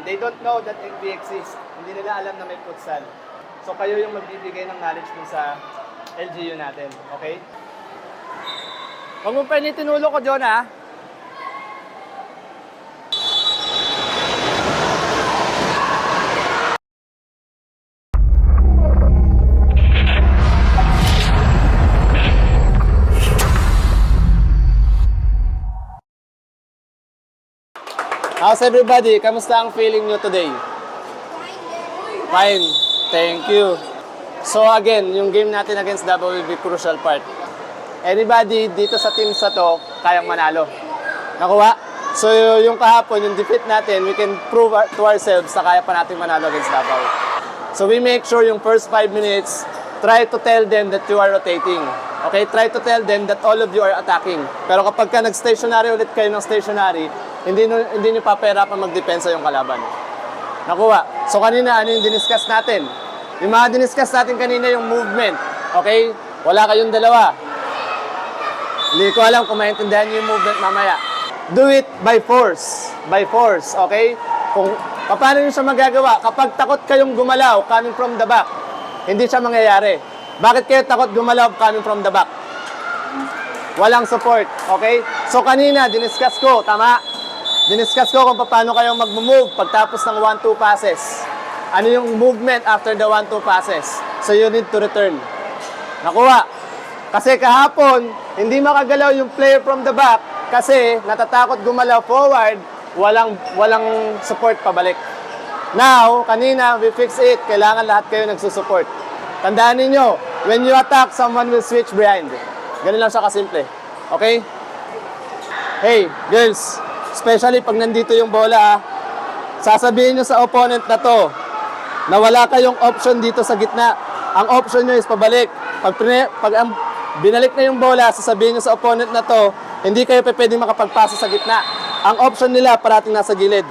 They don't know that FB exists. Hindi nila alam na may futsal. So kayo yung magbibigay ng knowledge dun sa LGU natin. Okay? Huwag mo pa tinulog ko, John, ha? How's everybody? Kamusta ang feeling nyo today? Fine. Thank you. So again, yung game natin against Davao will be crucial part. Anybody dito sa team sa to, kayang manalo. Nakuha? So yung kahapon, yung defeat natin, we can prove to ourselves na kaya pa natin manalo against Davao. So we make sure yung first 5 minutes, try to tell them that you are rotating. Okay? Try to tell them that all of you are attacking. Pero kapag ka nag-stationary ulit kayo ng stationary, hindi nyo papahirapan magdepensa yung kalaban. Nakuha. So kanina, ano yung diniscuss natin? Yung mga diniscuss natin kanina yung movement. Okay? Wala kayong dalawa. Hindi ko alam kung maintindihan nyo yung movement mamaya. Do it by force. By force. Okay? Kung paano nyo siya magagawa? Kapag takot kayong gumalaw coming from the back, hindi siya mangyayari. Bakit kayo takot gumalaw coming from the back? Walang support. Okay? So kanina, diniscuss ko. Tama? Diniscuss ko kung paano kayong mag-move pagtapos ng 1-2 passes. Ano yung movement after the 1-2 passes. So you need to return. Nakuha. Kasi kahapon, hindi makagalaw yung player from the back kasi natatakot gumalaw forward, walang support pabalik. Now, kanina, we fix it. Kailangan lahat kayo nagsusupport. Tandaan niyo, when you attack, someone will switch behind. Ganun lang siya kasimple. Okay? Hey, girls. Especially pag nandito yung bola, sasabihin nyo sa opponent na to na wala kayong option dito sa gitna. Ang option nyo is pabalik. Pag binalik na yung bola, sasabihin nyo sa opponent na to, hindi kayo pwede makapagpasa sa gitna. Ang option nila parating nasa gilid.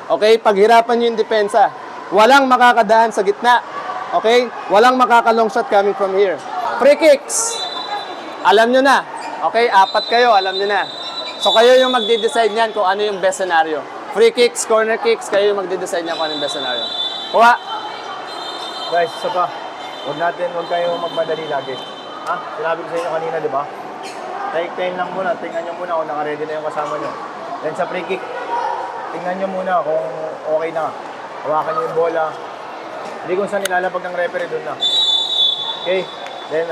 Okay? Paghirapan nyo yung depensa. Walang makakadaan sa gitna. Okay? Walang makaka-long shot coming from here. Free kicks. Alam nyo na. Okay? 4 kayo, alam nyo na. So kayo yung magde-decide niyan kung ano yung best scenario. Free kicks, corner kicks, kayo yung magde-decide niyan kung ano yung best scenario. Kuha! Guys, isa pa. Huwag kayo magmadali lagi. Ha? Sinabi ko sa inyo kanina, di ba? Take time lang muna. Tingnan nyo muna kung naka-ready na yung kasama nyo. Then sa free kick, tingnan nyo muna kung okay na. Hawakan nyo yung bola. Hindi kung saan nilalapag ng referee, doon na. Okay? Then,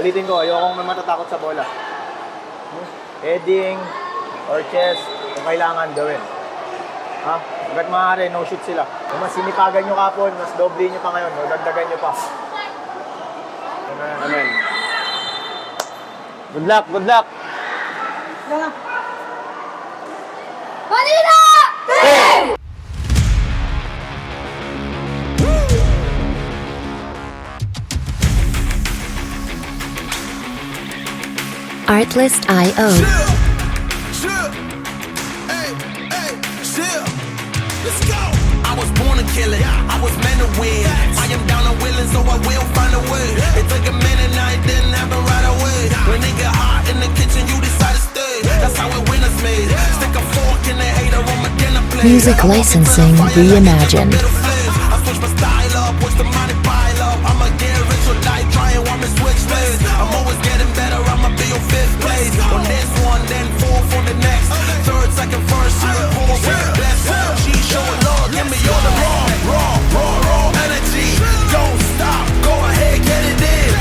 ulitin ko, ayokong may matatakot sa bola. Heading or chest, kung kailangan gawin. Ha? Hanggat maaari, no shoot sila. Kung mas sinipagan nyo kapon, mas doble nyo pa ngayon, o dagdagan nyo pa. Amen. Good luck, good luck. Manila! Artlist.io. Let's go. I was born to kill it. I was meant to win. I am down and willing, so I will find a way. It took a minute, now it didn't happen right away. When it get hot in the kitchen, you decide to stay. That's how it winners made. Stick a fork in the hater on my dinner plate. Music licensing reimagined. I switch my style up, watch the money pile up. I'ma get rich or die trying, want me switch lanes. I'm always getting better, I'ma be on 5th place. On this one, then 4th on the next. 3rd, 2nd, 1st, 4th, blessed. She showing love, give me all the raw energy. Don't stop, go ahead, get it in.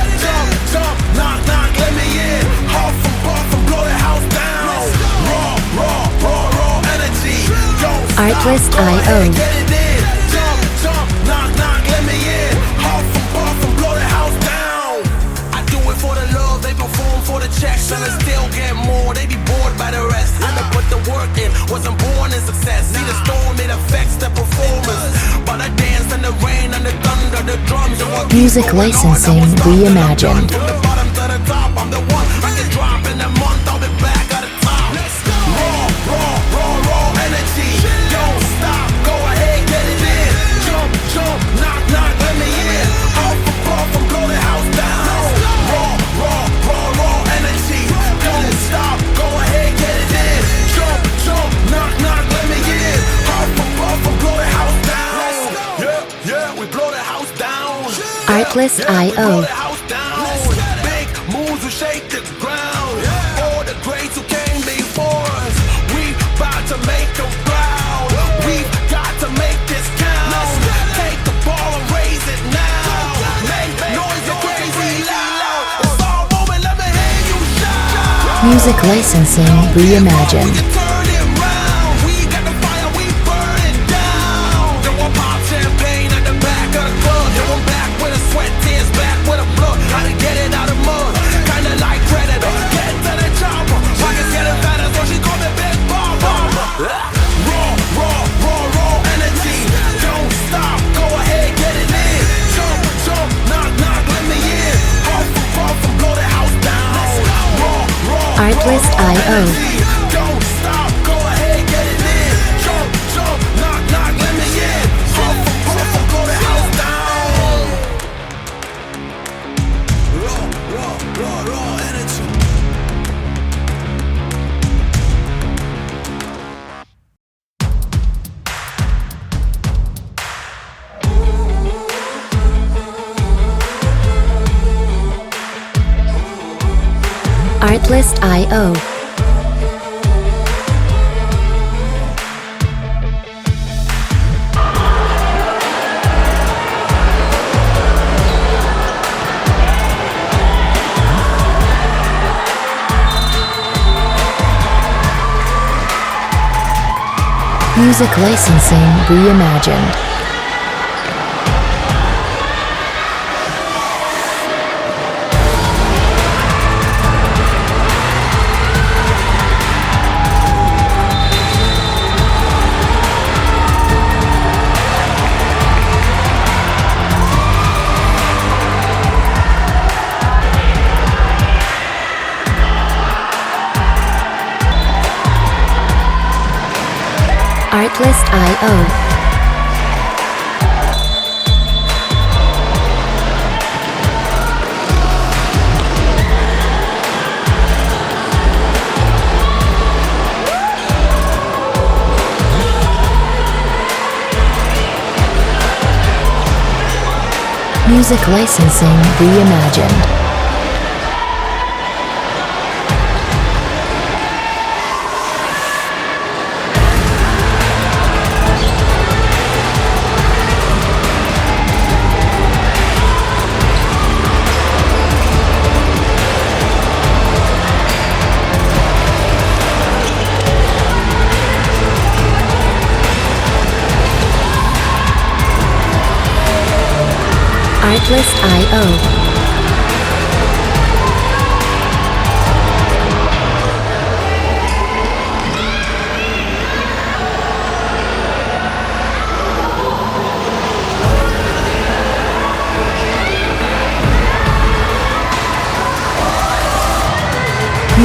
Jump, knock, let me in. Huff and buff and blow the house down. Raw energy. Don't stop, Artlist.io. go ahead, get it in. Jump, knock, let me in. Huff and buff and blow the house down. I do it for the love, they perform for the checks, and I still get more. They be bored by the rest. I done put the work in, wasn't born in success. See the storm, it affects the performance. But I dance in the rain and the thunder, the drums. And what Music licensing reimagined. From the bottom to the top, I'm the one. I can drop in a month, I'll be back at the top. Raw energy. Don't stop, go ahead, get it in. Jump, knock, let me in. Off and puff and blow the house down. Raw energy. Don't stop, go ahead, get it in. Jump, knock, let me in. Off and puff and blow the Artlist.io. Big moves will shake the ground. All the greats who came before us, we about to make them proud. We've got to make this count. Take the ball and raise it now. Make noise and crazy loud. It's all moment, let me hear you shout. Music licensing reimagined. We turn it round. We got the fire, we burn it down. Then we'll pop champagne at the back of the club. Then we're back with a sweat, tears back with a blood. How to get it out of mud, kinda like Predator. Get to the chopper, pockets getting fatter, so she call me Big Mama. Raw, raw, raw, raw energy. Don't stop, go ahead, get it in. Jump, jump, knock, knock, let me in. Puff, and blow the house down. Raw, raw, Artlist.io. don't stop, go ahead, get it in. Jump, jump, knock, knock, let me in. Puff, blow the house down. Raw energy. Artlist.io. Music licensing reimagined. Artlist.io. Music licensing reimagined. Artlist.io.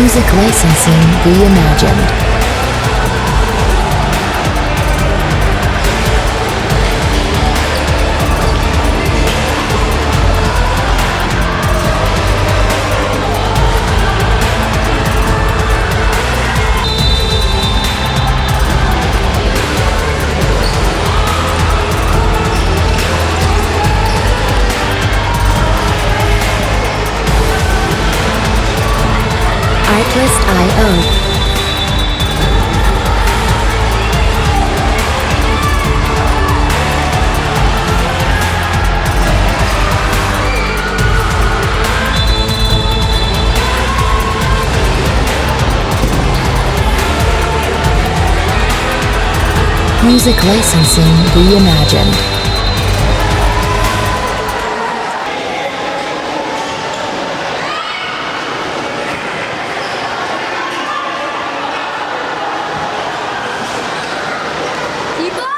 Music licensing reimagined. Artlist.io. Music licensing reimagined. Iba!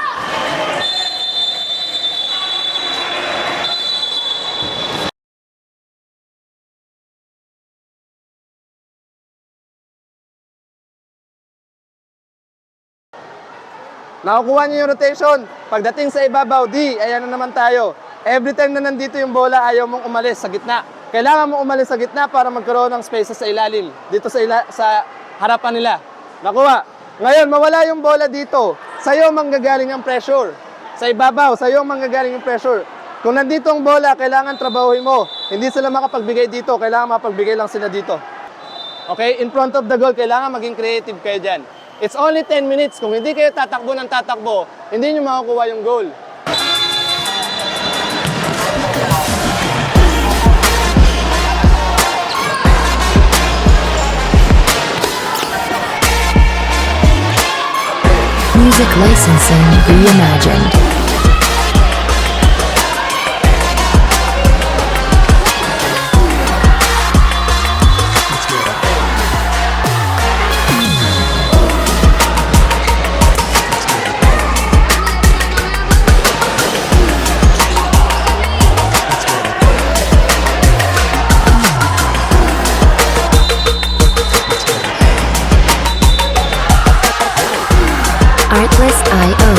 Nakukuha niyo yung rotation. Pagdating sa ibabaw, ayan na naman tayo. Every time na nandito yung bola, ayaw mong umalis sa gitna. Kailangan mong umalis sa gitna para magkaroon ng spaces sa ilalim. Dito sa harapan nila. Nakuha. Ngayon, mawala yung bola dito. Sa'yo manggagaling ang pressure. Sa ibabaw, sa'yo manggagaling yung pressure. Kung nandito ang bola, kailangan trabahuin mo. Hindi sila makapagbigay dito, kailangan mapagbigay lang sila dito. Okay, in front of the goal, kailangan maging creative kayo dyan. It's only 10 minutes. Kung hindi kayo tatakbo ng tatakbo, hindi nyo makukuha yung goal. Music licensing reimagined. Artlist.io.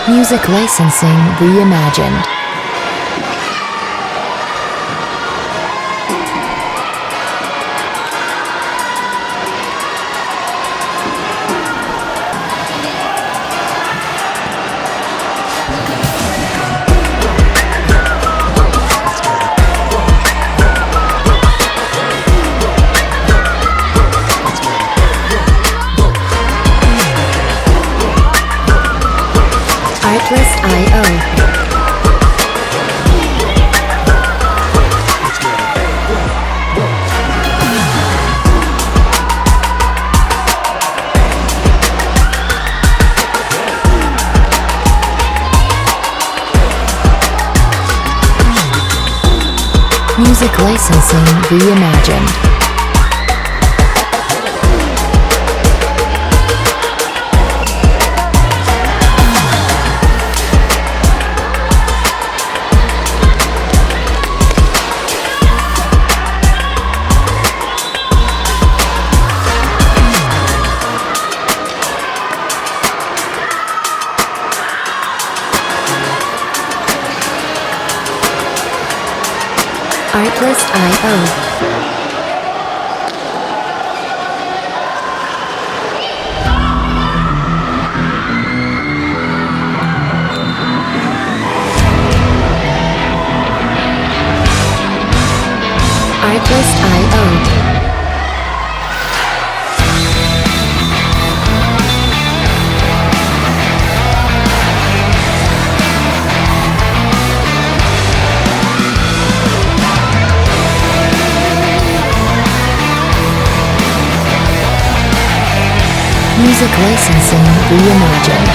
Music licensing reimagined. Artlist.io. Music licensing reimagined. Artlist.io. Artlist.io. Music licensing reimagined.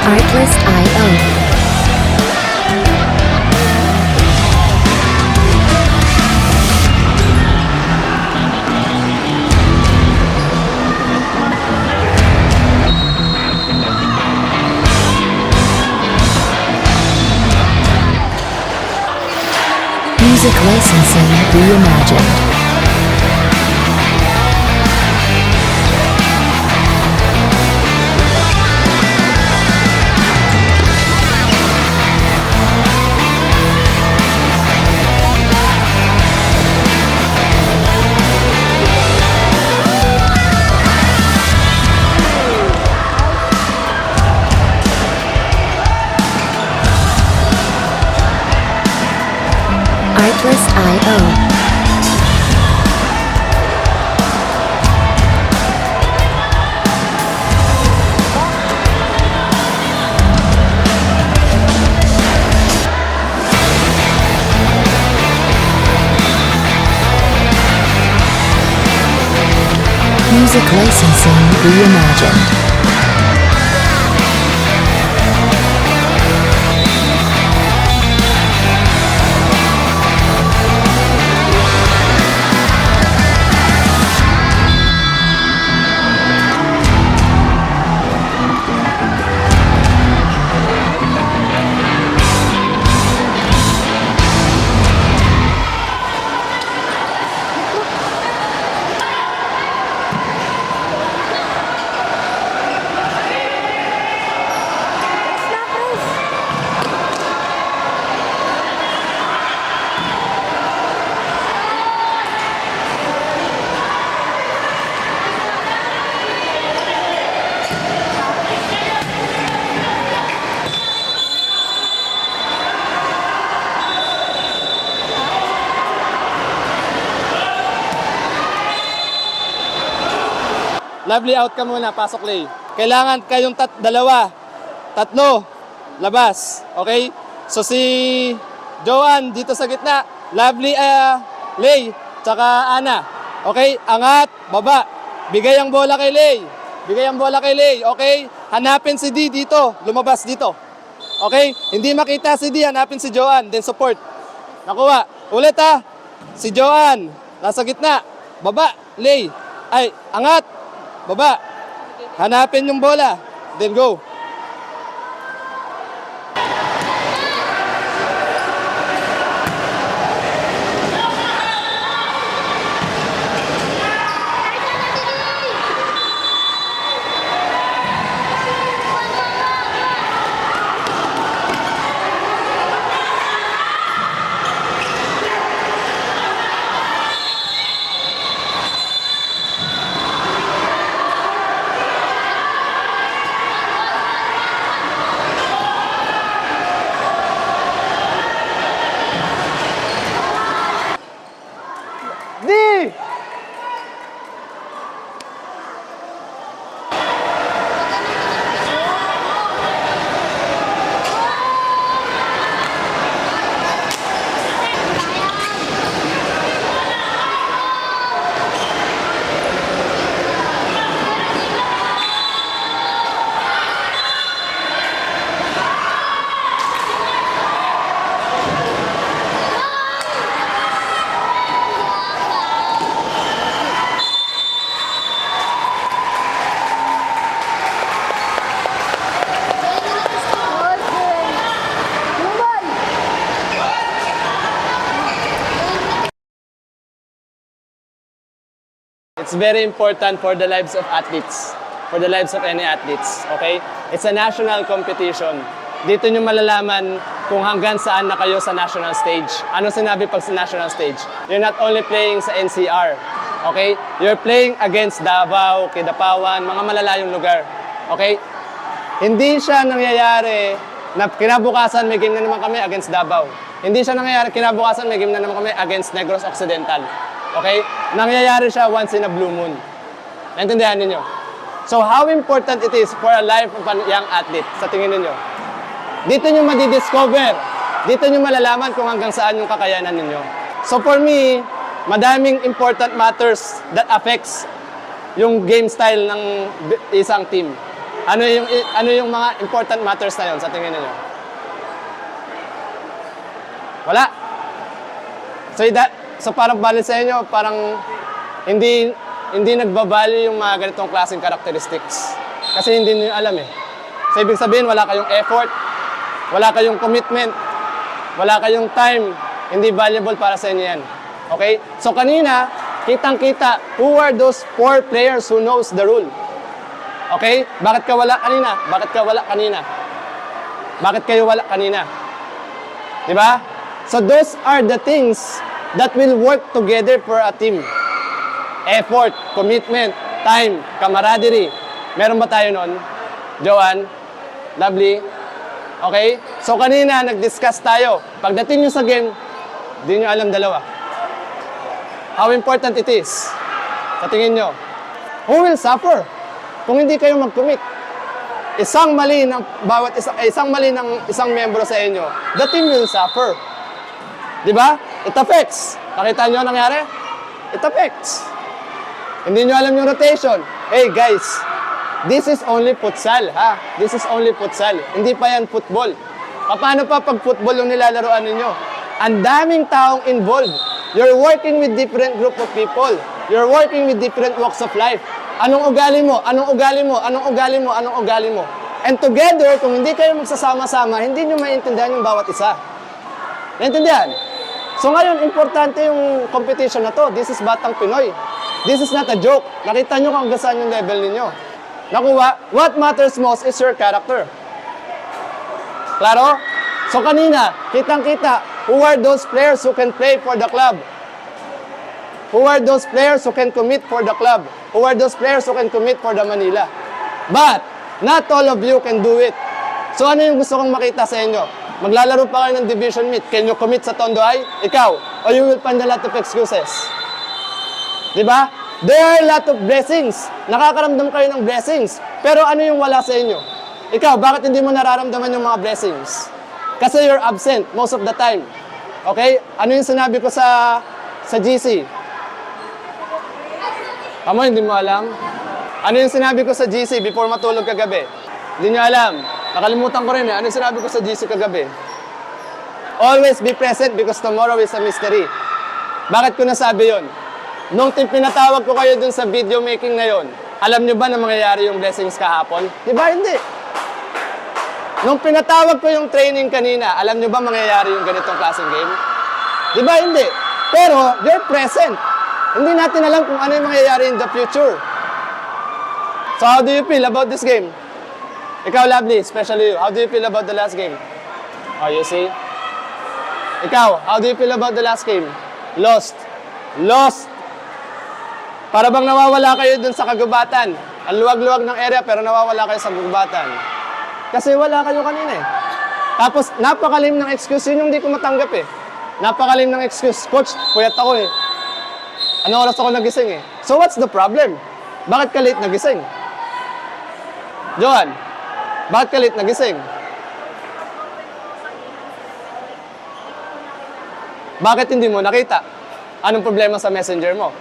Artlist.io. Music licensing reimagined. Artlist.io. Music licensing reimagined. Lovely, out ka muna. Pasok, Lay. Kailangan kayong dalawa, tatlo, labas. Okay? So si Joanne dito sa gitna. Lovely, Lay, tsaka Ana. Okay? Angat, baba. Bigay ang bola kay Lay. Bigay ang bola kay Lay. Okay? Hanapin si D dito. Lumabas dito. Okay? Hindi makita si D, hanapin si Joanne. Then support. Nakuha. Ulit ha. Si Joanne. Nasa gitna. Baba. Lay. Ay, angat. Baba. Hanapin yung bola. Then go. D! It's very important for the lives of athletes, for the lives of any athletes, okay? It's a national competition. Dito nyo malalaman kung hanggang saan na kayo sa national stage. Ano sinabi pag sa national stage? You're not only playing sa NCR, okay? You're playing against Davao, Kidapawan, mga malalayong lugar, okay? Hindi siya nangyayari na kinabukasan may game na naman kami against Davao. Hindi siya nangyayari kinabukasan may game na naman kami against Negros Occidental. Okay? Nangyayari siya once in a blue moon. Naintindihan ninyo? So how important it is for a life of a young athlete sa tingin ninyo? Dito nyo madidiscover. Dito nyo malalaman kung hanggang saan yung kakayanan ninyo. So for me, madaming important matters that affects yung game style ng isang team. Ano yung mga important matters na yun sa tingin ninyo? Wala. So parang bali sa inyo, parang hindi nagbabali yung mga ganitong klaseng characteristics. Kasi hindi niyo alam eh. So ibig sabihin, wala kayong effort, wala kayong commitment, wala kayong time, hindi valuable para sa inyo yan. Okay? So kanina, kitang-kita, who are those 4 players who knows the rule? Okay? Bakit ka wala kanina? Bakit ka wala kanina? Bakit kayo wala kanina? Diba? So those are the things that will work together for a team. Effort, commitment, time, camaraderie. Meron ba tayo nun? Joanne? Lovely? Okay? So kanina, nag-discuss tayo. Pagdating nyo sa game, di nyo alam dalawa. How important it is. Sa tingin nyo. Who will suffer kung hindi kayo mag-commit? Isang mali ng isang membro sa inyo, the team will suffer. Di ba? It affects. Nakita nyo nangyari? It affects. Hindi nyo alam yung rotation. Hey guys, this is only futsal, ha? This is only futsal. Hindi pa yan football. Paano pa pag football yung nilalaroan ninyo? Ang daming taong involved. You're working with different group of people. You're working with different walks of life. Anong ugali mo? Anong ugali mo? Anong ugali mo? Anong ugali mo? And together, kung hindi kayo magsasama-sama, hindi nyo maintindihan yung bawat isa. Naintindihan? So ngayon, importante yung competition na to. This is Batang Pinoy. This is not a joke. Nakita nyo kung hanggang saan yung level ninyo. Nakuha, what matters most is your character. Klaro? So kanina, kitang-kita, who are those players who can play for the club? Who are those players who can commit for the club? Who are those players who can commit for the Manila? But, not all of you can do it. So ano yung gusto kong makita sa inyo? Maglalaro pa kayo ng division meet. Can you commit sa Tondo High? Ikaw. Or you will find a lot of excuses. Diba? There are a lot of blessings. Nakakaramdam kayo ng blessings. Pero ano yung wala sa inyo? Ikaw, bakit hindi mo nararamdaman yung mga blessings? Kasi you're absent most of the time. Okay? Ano yung sinabi ko sa GC? Amo, hindi mo alam? Ano yung sinabi ko sa GC before matulog kagabi? Hindi nyo alam. Nakalimutan ko rin eh. Ano yung sinabi ko sa GC kagabi? Always be present because tomorrow is a mystery. Bakit ko nasabi yon? Nung pinatawag ko kayo dun sa video making na yon, alam nyo ba na mangyayari yung blessings kahapon? Di ba hindi? Nung pinatawag ko yung training kanina, alam nyo ba mangyayari yung ganitong klaseng game? Di ba hindi? Pero, you're present. Hindi natin alam kung ano yung mangyayari in the future. So, how do you feel about this game? Ikaw, Lovely, especially you. How do you feel about the last game? Oh, you see? Ikaw, how do you feel about the last game? Lost. Lost. Para bang nawawala kayo dun sa kagubatan. Ang luwag-luwag ng area pero nawawala kayo sa kagubatan. Kasi wala kayo kanina eh. Tapos, napakalim ng excuse. Yun yung hindi ko matanggap eh. Napakalim ng excuse. Coach, puyat ako eh. Ano oras ako nagising eh. So what's the problem? Bakit ka late nagising? Johan, bakit ka late nagising? Bakit hindi mo nakita? Anong problema sa messenger mo?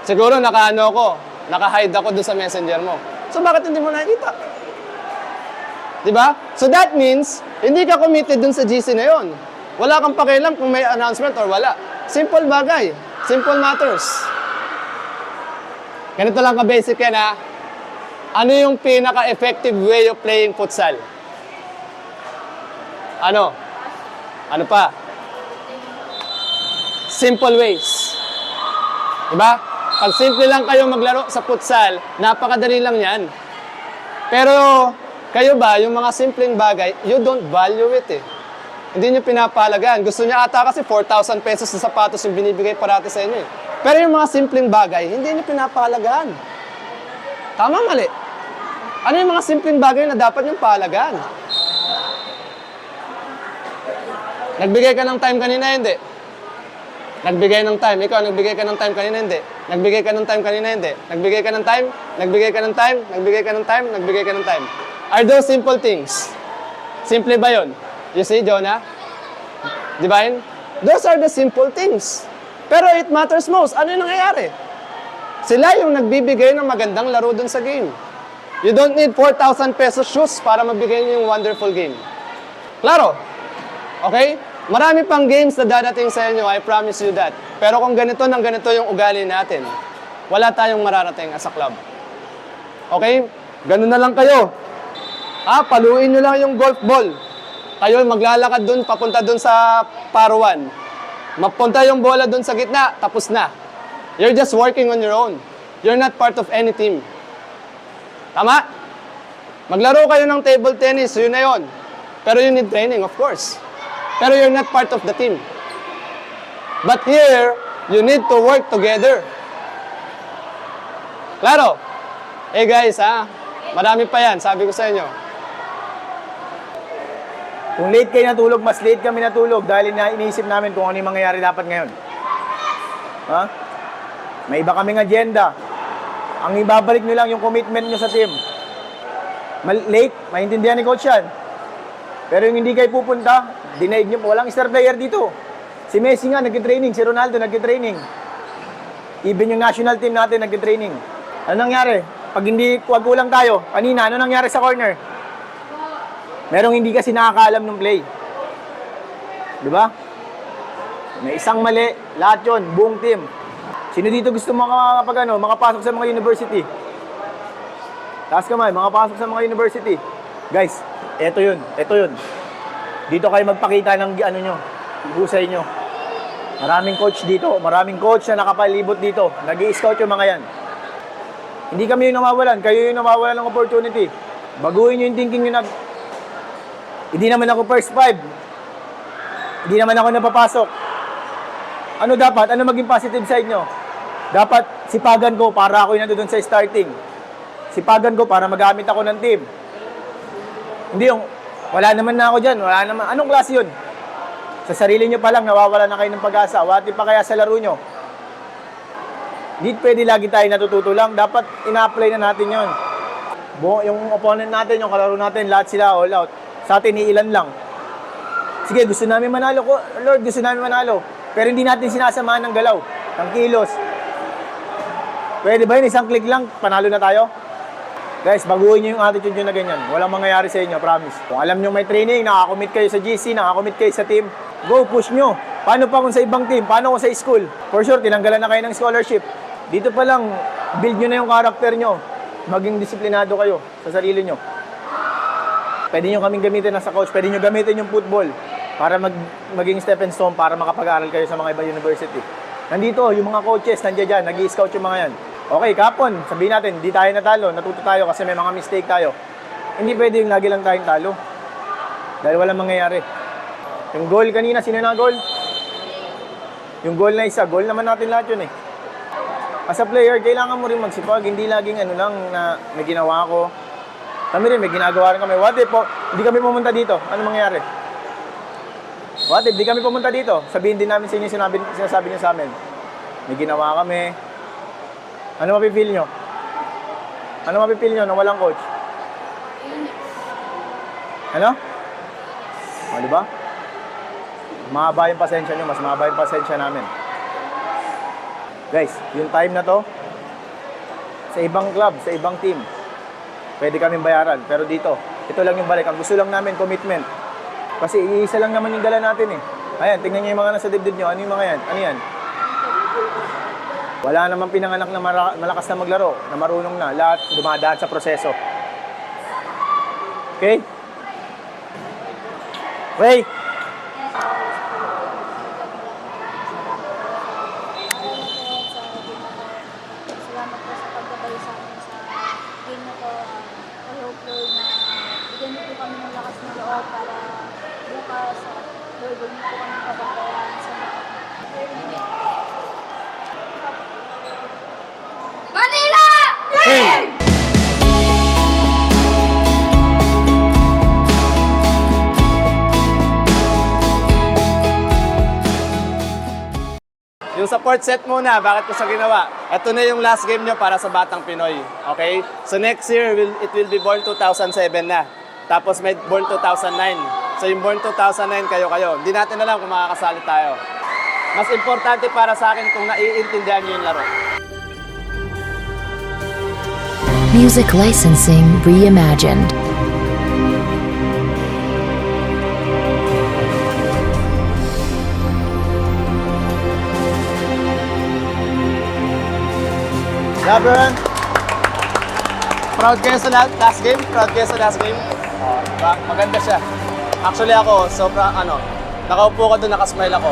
Siguro naka-hide ako dun sa messenger mo. So bakit hindi mo nakita? Diba? So that means, hindi ka committed dun sa GC na yon. Wala kang pakialam kung may announcement or wala. Simple bagay. Simple matters. Ganito lang ka-basic yan ha. Ano yung pinaka-effective way of playing futsal? Ano? Ano pa? Simple ways. Diba? Pag simple lang kayo maglaro sa futsal, napakadali lang yan. Pero, kayo ba, yung mga simpleng bagay, you don't value it eh. Hindi nyo pinapalagaan. Gusto niya ata kasi 4,000 pesos na sapatos yung binibigay parati sa inyo eh. Pero yung mga simpleng bagay, hindi nyo pinapalagaan. Tama, mali. Ano yung mga simpleng bagay na dapat yung palagaan? Nagbigay ka ng time kanina, hindi? Nagbigay ng time. Ikaw, nagbigay ka ng time kanina, hindi? Nagbigay ka ng time kanina, hindi? Nagbigay ka ng time? Nagbigay ka ng time? Nagbigay ka ng time? Nagbigay ka ng time? Are those simple things? Simple ba yun? You see, Jonah? Divine? Those are the simple things. Pero it matters most. Ano yung nangyayari? Sila yung nagbibigay ng magandang laro dun sa game. You don't need 4,000 pesos shoes para mabigay niyo yung wonderful game. Klaro? Okay? Marami pang games na dadating sa inyo, I promise you that. Pero kung ganito nang ganito yung ugali natin, wala tayong mararating as a club. Okay? Ganun na lang kayo. Paluin nyo lang yung golf ball. Kayo maglalakad dun, papunta dun sa paruan. Mapunta yung bola dun sa gitna, tapos na. You're just working on your own. You're not part of any team. Tama? Maglaro kayo ng table tennis, yun na yun. Pero you need training, of course. Pero you're not part of the team. But here, you need to work together. Klaro? Eh guys, marami pa yan, sabi ko sa inyo. Kung late kayo natulog, mas late kami natulog dahil iniisip namin kung ano yung mangyayari dapat ngayon. Ha? May iba kaming agenda. Ang ibabalik nyo lang yung commitment nyo sa team. Late, maintindihan ni Coach yan. Pero yung hindi kayo pupunta, dinaig nyo po. Walang star player dito. Si Messi nga nag-training, si Ronaldo nag-training. Even yung national team natin nag-training. Ano nangyari? Pag hindi kulang tayo, kanina, ano nangyari sa corner? Merong hindi kasi nakakaalam ng play. Di ba? May isang mali, lahat yun, buong team. Sino dito gusto makapasok sa mga university? Taas kamay, makapasok sa mga university. Guys, eto yun. Dito kayo magpakita ng husay nyo. Maraming coach dito, maraming coach na nakapalibot dito. Nag-i-scout yung mga yan. Hindi kami yung nawawalan, kayo yung nawawalan ng opportunity. Baguhin nyo yung thinking nyo hindi naman ako first five. Hindi naman ako napapasok. Ano dapat? Ano maging positive side nyo? Dapat sipagan ko para ako yung nandun sa starting. Sipagan ko para magamit ako ng team. Hindi yung, wala naman na ako dyan. Wala naman. Anong klase yun? Sa sarili nyo pa lang, nawawala na kayo ng pag-asa. Wati pa kaya sa laro nyo? Hindi pwede lagi tayo natututo lang. Dapat ina-apply na natin yon. Yung opponent natin, yung kalaro natin, lahat sila all out. Sa atin, iilan lang. Sige, gusto namin manalo ko. Lord, gusto namin manalo. Pero hindi natin sinasamahan ng galaw, ng kilos. Pwede ba yun? Isang click lang, panalo na tayo? Guys, baguhin nyo yung attitude nyo na ganyan. Walang mangyayari sa inyo, promise. Kung alam nyo may training, nakakommit kayo sa GC, nakakommit kayo sa team, go, push nyo. Paano pa kung sa ibang team? Paano kung sa school? For sure, tinanggalan na kayo ng scholarship. Dito pa lang, build nyo na yung character nyo. Maging disiplinado kayo sa sarili nyo. Pwede nyo kaming gamitin na sa coach, pwede nyo gamitin yung football para maging stepping stone para makapag-aral kayo sa mga ibang university. Nandito, yung mga coaches, nandiyan dyan, nag-i-scout yung mga yan. Okay, kapon, sabihin natin, hindi tayo natalo, natuto tayo kasi may mga mistake tayo. Hindi pwede yung lagi lang tayong talo. Dahil walang mangyayari. Yung goal kanina, sino na goal? Yung goal na isa, goal naman natin lahat yun eh. As a player, kailangan mo rin magsipag, hindi laging ano lang na may ginawa ko. Kami rin, may ginagawa rin kami. What if hindi kami pumunta dito? Ano mangyayari? What if di kami pumunta dito? Sabihin din namin sa inyo, sinasabi niyo sa amin. May ginawa kami. Ano mapipil nyo? Ano mapipil nyo na walang coach? Ano? O, di ba? Mahaba yung pasensya nyo, mas mahaba yung pasensya namin. Guys, yung time na to, sa ibang club, sa ibang team, pwede kaming bayaran. Pero dito, ito lang yung balik. Ang gusto lang namin, commitment. Kasi iisa lang naman yung dala natin eh. Ayan, tingnan nyo yung mga nasa dibdib nyo. Ano yung mga yan? Ano yan? Wala namang pinanganak na malakas na maglaro, na marunong na. Lahat dumadaan sa proseso. Okay? Ray! Salamat po sa paggabay sa amin sa game na to. I hope Lord na bigyan niyo po kami ng lakas ng loob para bukas Lord, huwag niyo po kami pababayaan sa mga Manila! Hey! Yung support set muna, bakit ko siya ginawa? Ito na yung last game nyo para sa Batang Pinoy. Okay? So next year, it will be born 2007 na. Tapos may born 2009. So yung born 2009, kayo. Hindi natin alam kung makakasali tayo. Mas importante para sa akin kung naiintindihan nyo yung laro. Music licensing reimagined. Laban! Proud kayo sa last game? Proud kayo sa last game? Maganda siya. Actually ako, nakaupo ko doon, nakasmile ako.